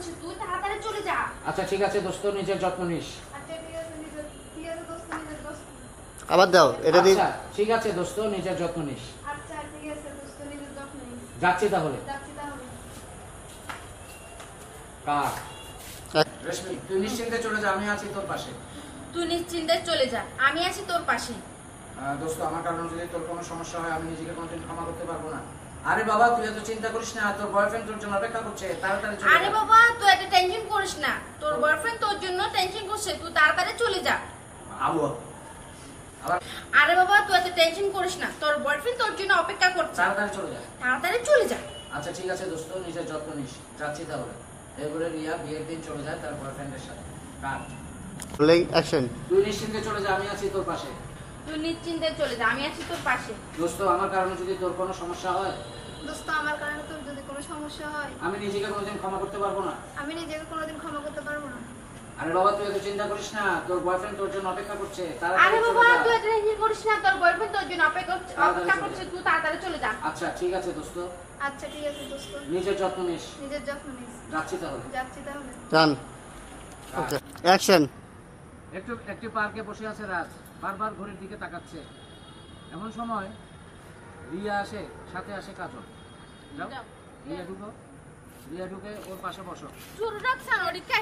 করছিস তুই, তাড়াতাড়ি চলে যা। আচ্ছা ঠিক আছে দোস্ত, নিজের যত্ন নিস। আচ্ছা ঠিক আছে দোস্ত, নিজের দোস্ত। আবার দাও এটা দিই। আচ্ছা ঠিক আছে দোস্ত, নিজের যত্ন নিস। আচ্ছা ঠিক আছে দোস্ত, নিজের যত্ন নিস। যাচ্ছি তাহলে। যাচ্ছি তাহলে। কার রেশমি, তুই নিশ্চিন্তে চলে যা, আমি আছি তোর পাশে। তুই নিশ্চিন্তে চলে যা, আমি আছি তোর পাশে। দোস্ত আমার কারণে যদি তোর কোনো সমস্যা হয়, আমি নিজেকে কোনোদিন ক্ষমা করতে পারবো না। আরে বাবা তুই এত চিন্তা করিস না, তোর বয়ফ্রেন্ড তোর জন্য অপেক্ষা করছে, তাড়াতাড়ি চলে যা। আরে বাবা তুই এত টেনশন করিস না, তোর বয়ফ্রেন্ড তোর জন্য টেনশন করছে, তুই তাড়াতাড়ি চলে যা। আবু আবার আরে বাবা তুই এত টেনশন করিস না, তোর বয়ফ্রেন্ড তোর জন্য অপেক্ষা করছে, তাড়াতাড়ি চলে যা। তাড়াতাড়ি চলে যা। আচ্ছা ঠিক আছে দোস্ত, নিজের যত্ন নিস। যাচ্ছি তাহলে। এরপরে রিয়া বিয়ের দিন চলে যায় তার বয়ফ্রেন্ডের সাথে। কাট। Playing action. তুই নিশ্চিন্তে চলে যা, আমি আছি তোর পাশে। তুই নিশ্চিন্তে চলে যা, আমি আছি তোর পাশে। দোস্ত আমার কারণে যদি তোর কোনো সমস্যা হয়, দোস্ত আমার কারণে তোর যদি কোনো সমস্যা হয়, আমি নিজেকে কোনোদিন ক্ষমা করতে পারবো না। আমি নিজেকে কোনোদিন ক্ষমা করতে পারবো না। আরে বাবা তুই এত চিন্তা করিস না, তোর বয়ফ্রেন্ড তোর জন্য অপেক্ষা করছে, আরে তাড়াতাড়ি চলে বাবা যা। তুই এত টেনশন করিস না, তোর বয়ফ্রেন্ড তোর জন্য অপেক্ষা করছে, তুই তাড়াতাড়ি চলে যা। আচ্ছা ঠিক আছে দোস্ত, আচ্ছা ঠিক আছে দোস্ত, নিজের যত্ন নিস। নিজের যত্ন নিস। যাচ্ছি তাহলে। যাচ্ছি তাহলে। ডান। ওকে অ্যাকশন। একটি পার্কে বসে আছে রাজ, বারবার ঘড়ির দিকে তাকাচ্ছে। এমন সময় রিয়া আসে, সাথে আসে কাজল। যাও রিয়া ঢুকে ওর পাশে বসো। চুরু রাখছ না ওদিকে।